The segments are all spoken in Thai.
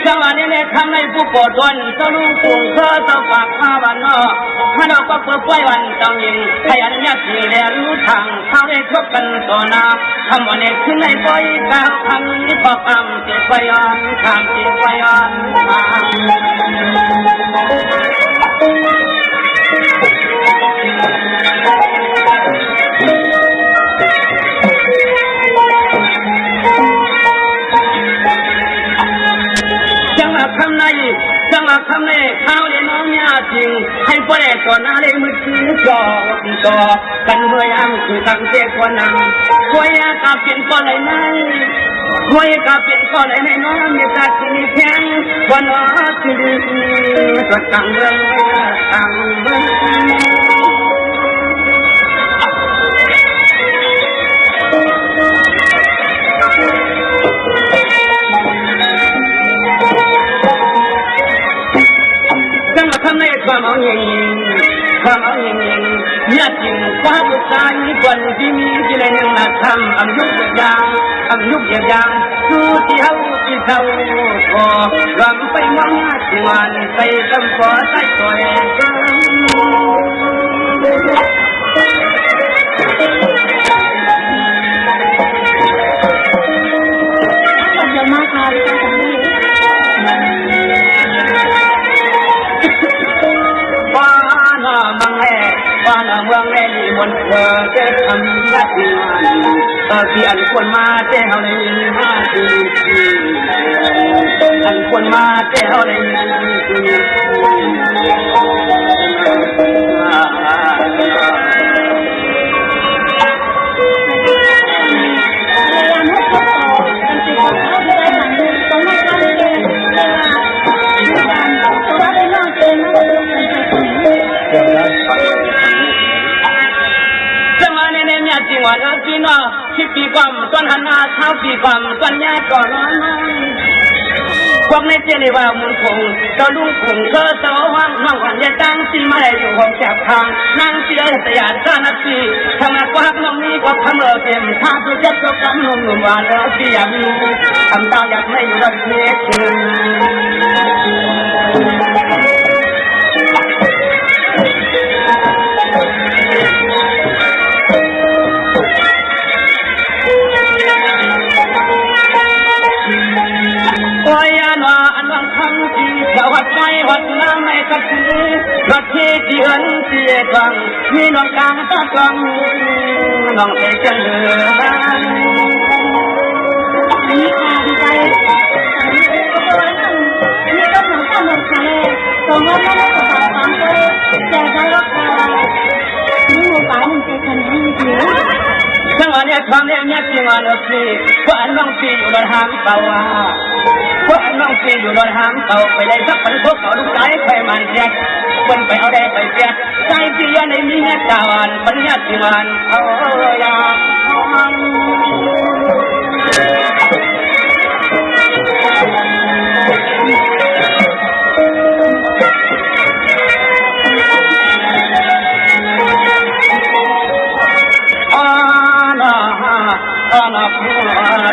จังหวะนี้ทำในผู้ปวดทนจะรู้ปุ่งเธอจะฝากมาวันนอถ้าเราก็เปิดไว้วันต้องยิงให้อันนี้ทีแล้วรู้ทางเขาได้คบกันต่อหน้าคำว่าเนี่ยขึ้นในปอยกาวทางนี้พอคำติดไว้ย้อนคำติดไว้ย้อนจังหวะคำในข้าวเลยน้องยาจริงให้พ่อแม่ก่อนหน้าเลยมือถือจ่อกันเมื่อยอ้ำคือตั้งเจ้าคนนั้นคอยกับเป็นพ่อไหนนั่งคอยกับเป็นพ่อไหนน้องมีตาที่มีแข็งวันน้อที่ดีก็ตั้งเรื่องตั้งเรื่องทำในความเอาเงินเนี่ยจริงว่าบุษราอีคนที่มีกิเลสหนักทำอำยุกอย่างสู้ที่เขาที่เขาพอรำไปมองหน้าที่มันไปกำปอใส่ตัวเองจะมาทานกันบ้านเมืองแม่ลีมนเธอเจ้าทำหน้าที่ที่อันควรมาเจ้าในหน้าที่อันควรมาเจ้าในจริงว่าเราจีน่าคิดปีความต้นหันหน้าเท้าปีความต้นยาก่อนความในเจริญว่ามุนคงเราลุงคงเธอเสาห้างห้องหันยาตั้งที่ไม่ได้อยู่ห้องแคบทางนั่งเสียสยามจ้านักสีทำงานกว่าน้องนี้ก็ทำเราเต็มท่าตัวเจ็บก็กำนุ่มนุ่มว่าเราเสียมีทำตาอยากไม่อยู่วันเล็กวัดไม้วัดน้ำไม่กระชือวัดที่เดือนเสียกลังมีน้องกลางตากลางน้องเอกจังเลยมีค่ะดีใจนี่ก็เหมือนกันหมดเลยสองวันไม่ได้ประกาศฟังเลยแต่ใจรักใครนี่หมู่บ้านเจคันนี้ดีจังหวะนี้ความเลี้ยงยักษ์จริงวันนี้ก็อันน้องปีอยู่บนหางเปล่าพวกน้องซีอยู่นอนหามเขาไปได้สักพันพวกเขาลูกชายไปมันเสียคนไปเอาได้ไปเสียใจที่ยันในมีเงินจานปัญญาที่มันเขาอยา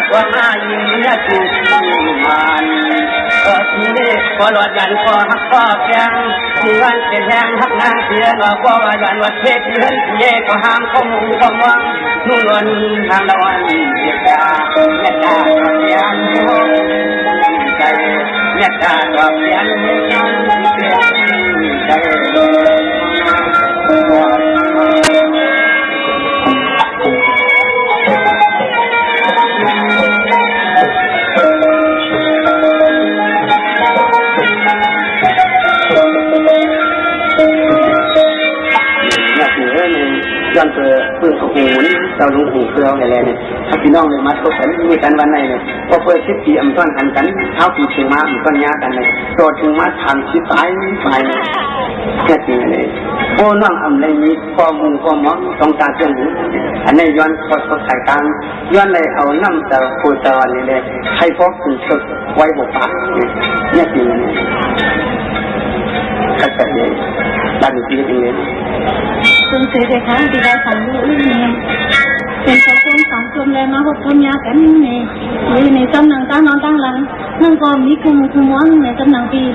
กว่ามายิงเนี่ยถูกมันทีนี้พอหลอดยันพอหักพอแพงที่วันเป็นแหงหักนางเสียเราก็ว่ายันวัดเทศเดือนเย่ก็ห้ามข้อมูลความวังนู่นวันทางละวันเดียดาเดียดาก็เสียนใจเดียดาก็เสียนใจย้อนเพื่อหูนี่เราลงหูเพื่ออะไรเนี่ยถ้าพี่น้องเลยมาตกกันมีกันวันไหนเนี่ยพอเปิดชิดปีอัมต้นหันกันเท้าปีถึงมาอัมต้นยากันเลยโดดถึงมาทำชิดตายไปแค่จริงเลยโอ้น้องอัมเลยมีข้อมูลข้อมองต้องการเรื่องนี้อันนี้ย้อนพอสายกลางย้อนเลยเอาน้ำแต่โคตรวันนี้เลยให้พวกถึงสุดไว้บกปากเนี่ยจริงเลยก็จะเลย บ้านอยู่ที่ตรงนี้คุณเสด็จค่ะที่ได้สั่งลูกนี่เป็นสองคนสองคนเลยมาหกคนยากันนี่ในตำแหน่งตั้งนอนตั้งหลังนั่งก็มีคุมม้วนในตำแหน่งที่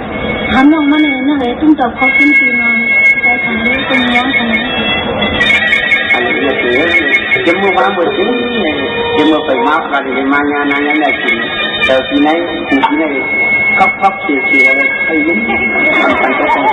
ทำลงมาในนั่นเลยต้องจับเขาขึ้นปีนอนได้สั่งลูกคุมม้วนขนาดนี้อันนี้คือจมูกว่าเมื่อกี้จมูกไปมาปลาดีมางานนั้นได้กินแต่ที่ไหนที่ไหนคับเสียอะไรไอ้ยุ่งมันก็ต้อง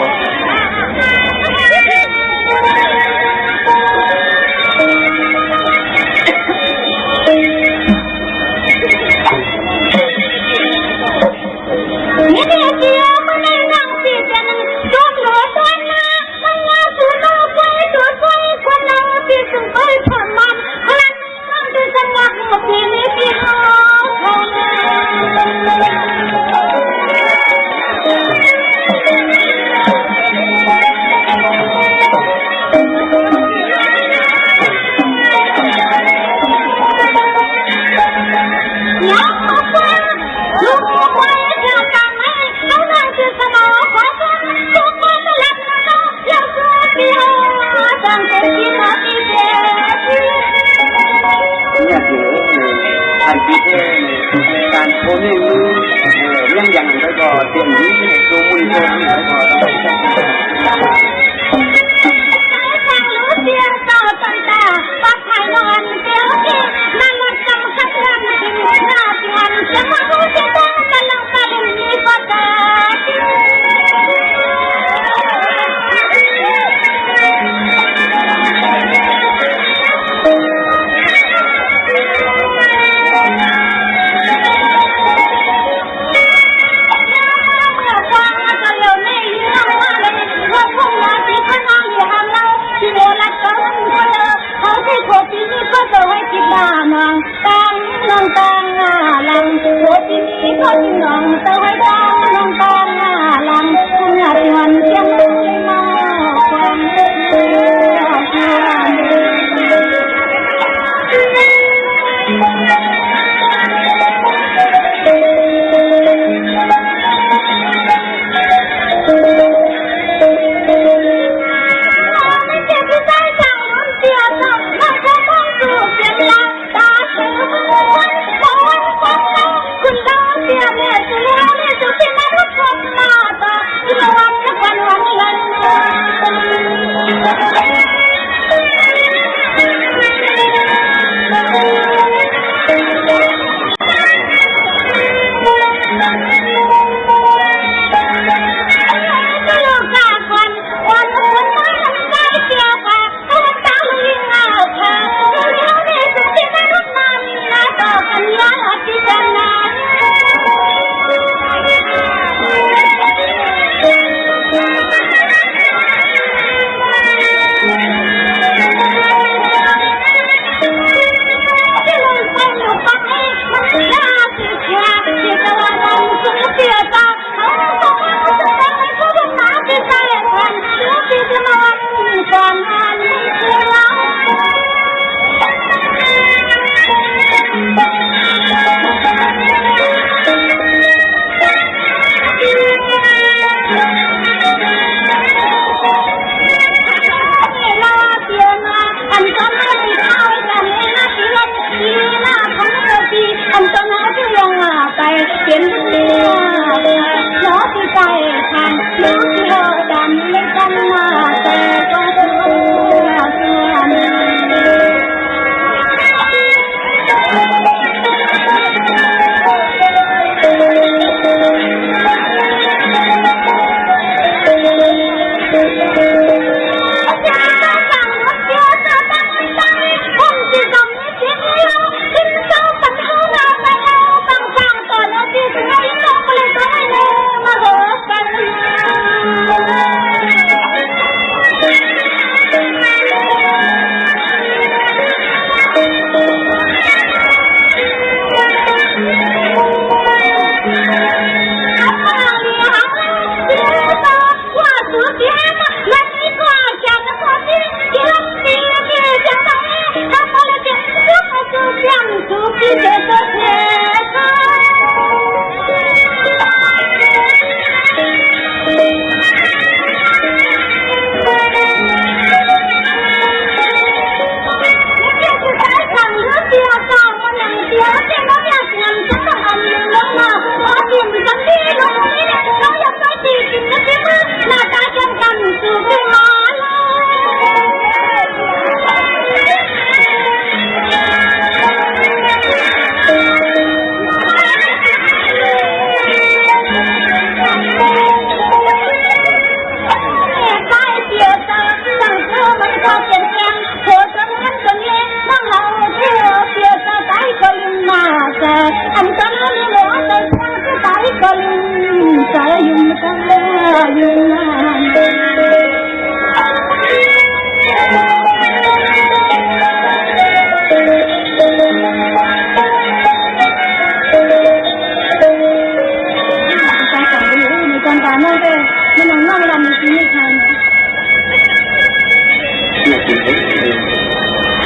นี่เดียวมันในนั่งสิจะนั่งจุดหลอดตัวนะมันยาสูโน่ไปจุดไปคนนั่งสิสุดไปผ่านมันพลังมันจะสังวักมาที่นี่ที่ห้องของการโอนเงินเรื่องอย่างนั้นก็เตรียมนี้ดูมือโอนนี้ก็ต้องใช้เสียงต่อตันตาปักไผ่นอนเดียวที่นั่งรถกำขัดลำกินหน้าที่มันจะมาพูดจะต้องกันลงไปนี้ก็ได้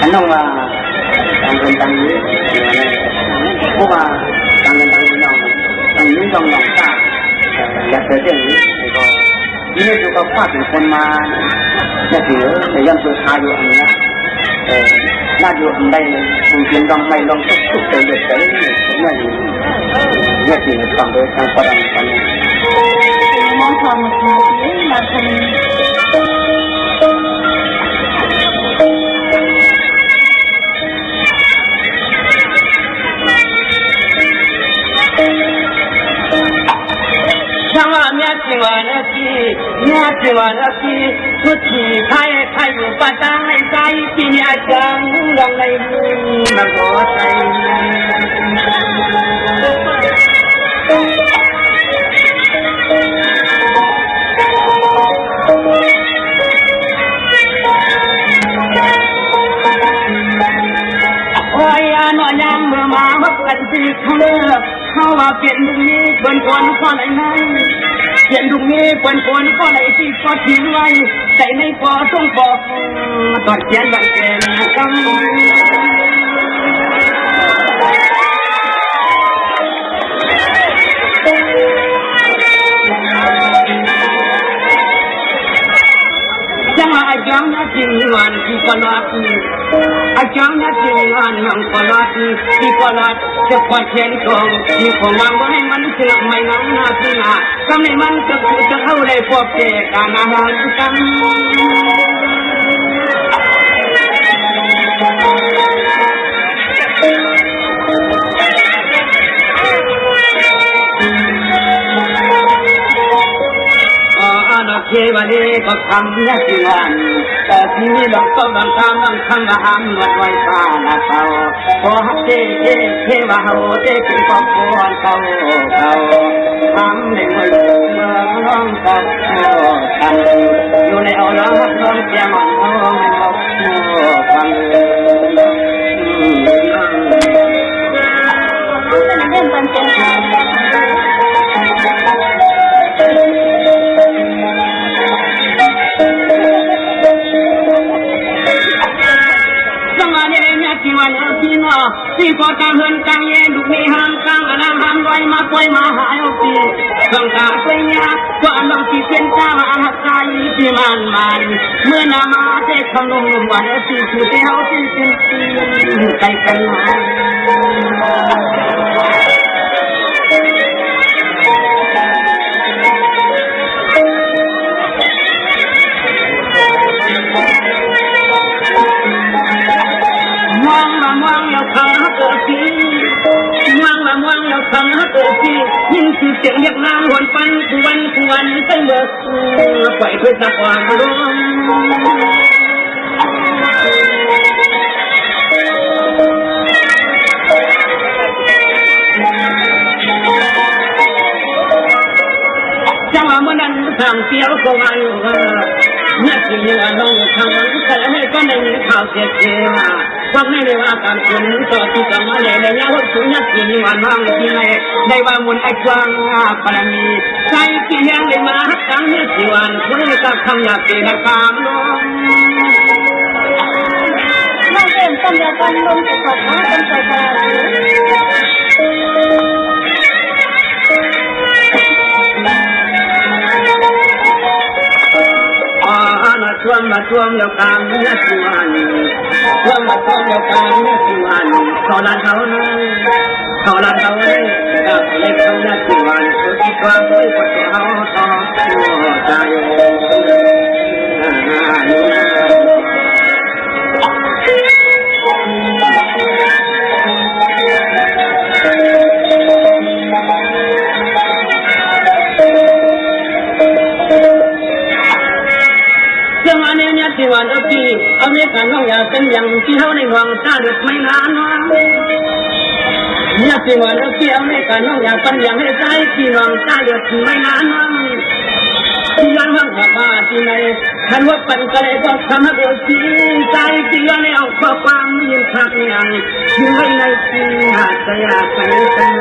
อันนั้นว่าการเงินต่างนี้เพราะว่าการเงินต่างนี้น้องต่างนี้ต้องลองทราบอยากเจอเรื่องนี้ก็นี่คือก็ฟาดเป็นคนมาเนี่ยถือในย่ำตัวชายอยู่อันนี้น่าอยู่อันใดคุณเพียงต้องไม่ลองทุกๆเดือดใจเนี่ยเนี่ยถือฟังโดยทางประดับกันมองความมันมาทำที่ทุกที่ใครอยู่ป่าตางในใจที่อาจารย์ลองในมือมาขอใจโอ้ยนอนยังเมื่อมาพักกันที่เขาเลิกเขาว่าเปลี่ยนลุงนี้เป็นคนข้อไหนไหนเปลี่ยนลุงนี้เป็นคนข้อไหนที่ก็ทิ้งไว้ใจในพอต้องบอกตอนเขียนบังเกินกันอาจารย์นักจิงวันที่กลาดอาจารย์นักจิงวันยังกลาดที่กลาดจะปวดเทียนทองที่ของวางไว้มันเสื่อมไม่งั้นนาทีน่ะทำให้มันจะเข้าได้พบเจกันอาหารกันเทวดีก็ทำนักจิวันแต่ที่นี่เราต้องทำละหันวัดไว้ฟ้าละเขาพอเทวะเขาเเป็นครอบครัวเขาทำในเมืองร้องเขากันอยู่ในเอาล้อร้องเสียงมันเขาไม่เขาฟังเรื่องปัญญาที่พอตาเหินกางเย็นลูกมีห้ามกางอนาห้ามไว้มาป่วยมาหายเอาปีต้องตาไปเนี่ยก็อันต้องที่เป็นเจ้าอาหักใจที่มันเมื่อนามาเด็กคำลงลมวันที่คือที่เขาที่เป็นที่ใจกันมายินคือเสียงเรียกนางวนไปทุกวันใส่เบิกปล่อยด้วยตะวันร้อนจังหวะเมื่อนั้นทางเสียวก็วันนักกินยังน้องทางแต่ให้ก็ในข่าวเสียเสียฟังไม่ว่าการคุณต่อที่จะมาเลยในยามสุนัขกินวันว่างที่ไหนได้ว่ามุนไอ้กวางปรามีใจที่ยังได้มาหักกันเมื่อกี่วันคุณก็ทำอยากเกิดความร้อนน้องเอ็มต้องอย่าต้องลงจะขอบน้องเป็นใจกลางมาท่วมแล้วกลางเนื้อสุวรรณมาท่วมแล้วกลางเนื้อสุวรรณเขาลานเขาเลยก็เลยเขาเนื้อสุวรรณที่ความรู้ว่าเขาตัวใจที่วันที่เอาในการน้องอยากเป็นอย่างที่เขาในหวังตาเด็กไม่นานเนี่ยที่วันที่เอาในการน้องอยากเป็นอย่างให้ใจที่หวังตาเด็กไม่นานที่ยันวังหัวผ้าที่ไหนทันว่าเป็นกระไรก็ทำให้เราสีใจที่ยันในเอาข้อความยินทักอย่างอยู่ไว้ในที่หาใจอยากไปกัน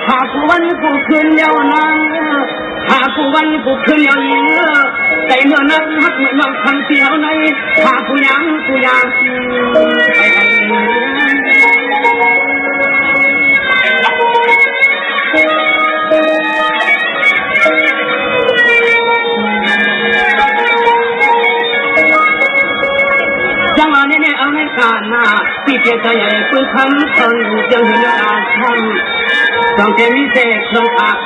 หากวันกูคืนเดียวนั้นหากวันกูคืนเดียวยิงใจเมื่อนั้นฮักเหมือนน้องคำเสียวในหากกูยังไปจังหวะนี้เอาในการหน้าพี่เพียรใจใหญ่ปืนคำคนจังเห็นอาทำต้องเจมิเศษต้องขาด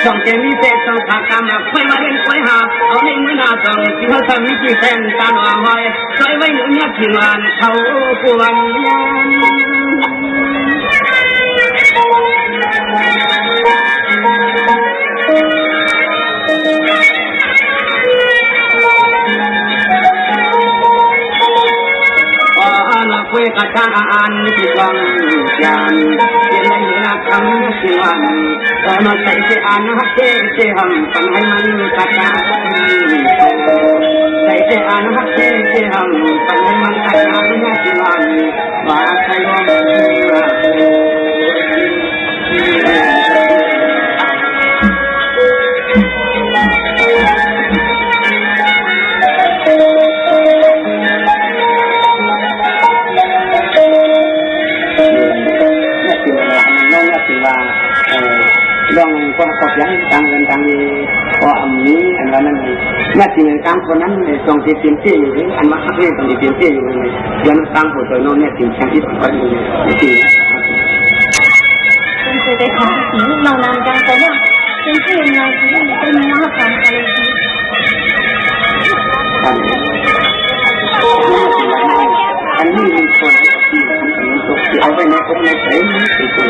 ต้องเจมิเศษต้องขาดกรรมไฟมาเล่นไฟหาเอาในมือหน้าต้องที่เขาทำมิจิแทนตาหน่อหอยไฟไว้หนุนยัดที่งานเขาปวนคุยกับทางอ่านที่กองยานเย็นในนักคำสิวันก็มาใส่เสียอ่านฮักเจ้เจ้หำปันให้มันกระจายใส่เสียอ่านฮักเจ้เจ้หำปันให้มันกระจายสิวันว่าใครว่าลองก็ขอบยังต่างกันต่างนี้พออันนี้อันนั้นนี่แม้ที่การคนนั้นตรงที่เตรียมเตี้ยอยู่หรืออันว่าเรื่องตรงที่เตรียมเตี้ยอยู่เลยยันตั้งหัวตัวโน้นเนี่ยถึงชั้นที่ต้องไปอยู่ที่คุณเคยไปทำสิ่งเรานานจังแต่ว่าเป็นที่ยังไงที่เป็นมหาการอะไรอันนี้มีคนที่เอาไปในคนในใจนี้คือคน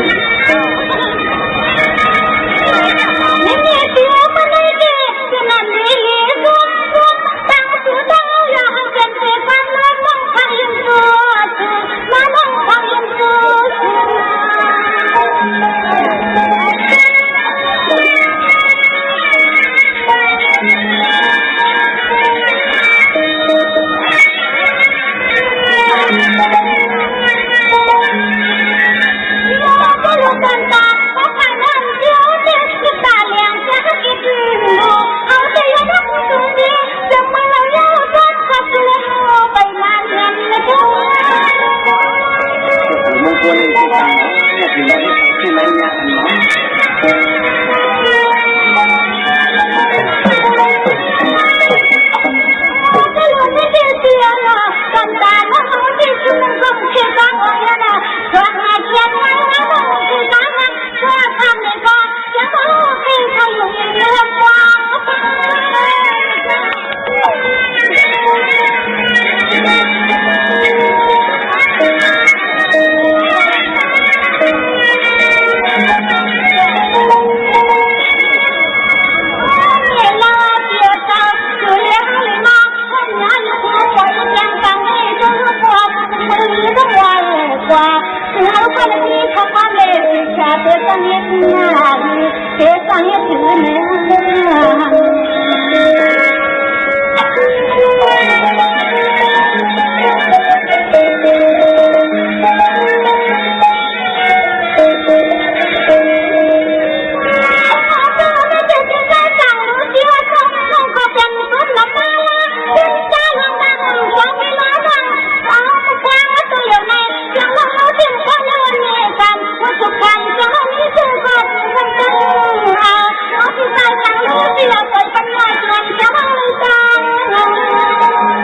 Hãy subscribe cho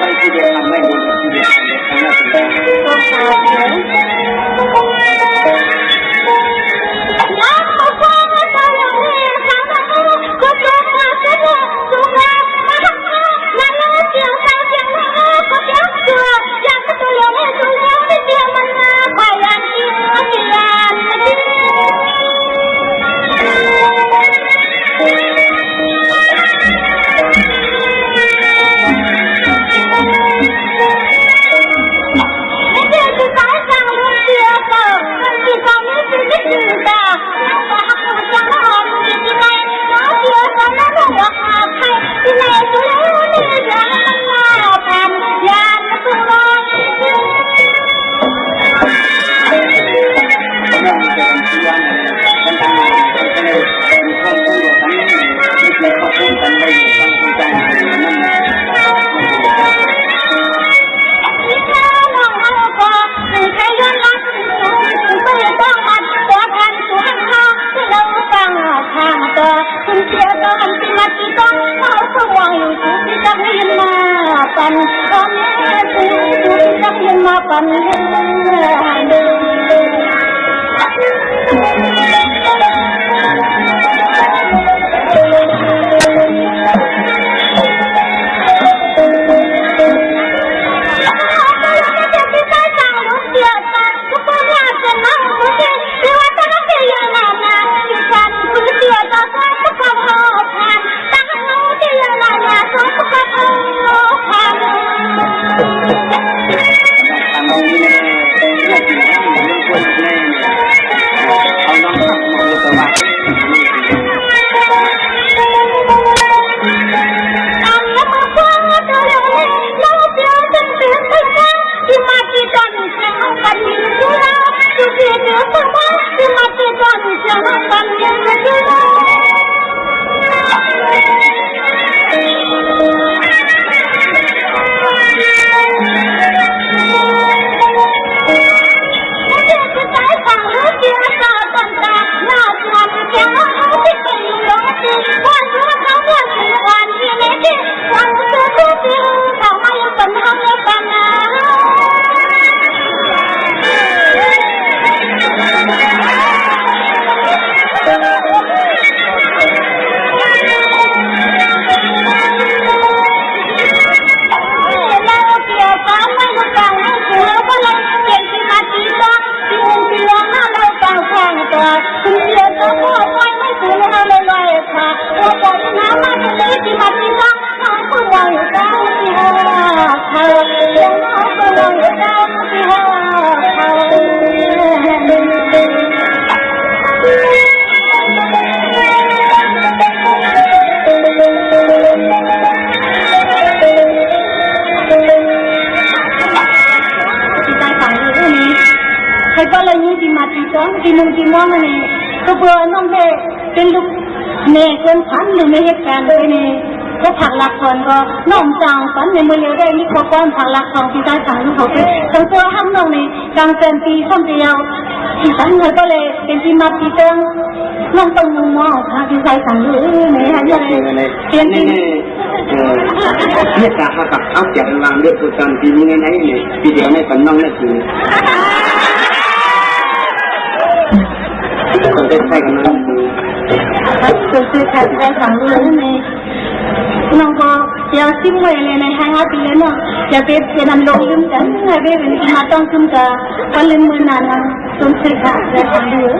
kênh Ghiền Mì Gõ để không bỏ lỡ ปันตอนนี้ตื่นตื่นจับยังมาปันที่มึงที่มองนี่ก็เบื่อน้องเด็กเป็นลูกเมย์คนพันหรือไม่เหตุการณ์เลยนี่ก็ผักหลักคนก็น้องจางฝันในมือเลี้ยวได้นี่เขาก้อนผักหลักของที่ได้สั่งลูกเขาไปทั้งตัวห้ามน้องนี่กลางเต็มปีส้มเดียวที่สั่งเลยก็เลยเป็นที่มาที่เติมน้องต้องมุมมองพาที่ได้สั่งเลยนี่ฮะยังเปลี่ยนที่เนี่ยจากมากับเอาจากวางเรื่องตัวจันปีนี้ไหนเลยปีเดียวไม่ฝันน้องเนี่ยคือคนได้ใช่กันนั้นคือแค่ได้สั่งเลยนี่น้องก็เดี๋ยวซิมไว้เลยในห้างอาทิตย์เนาะจะเป็นจะนำลงลืมกันให้เป็นที่มาต้องขึ้นกับวันลืมมือนานนะต้องใช้ค่ะได้สั่งเลย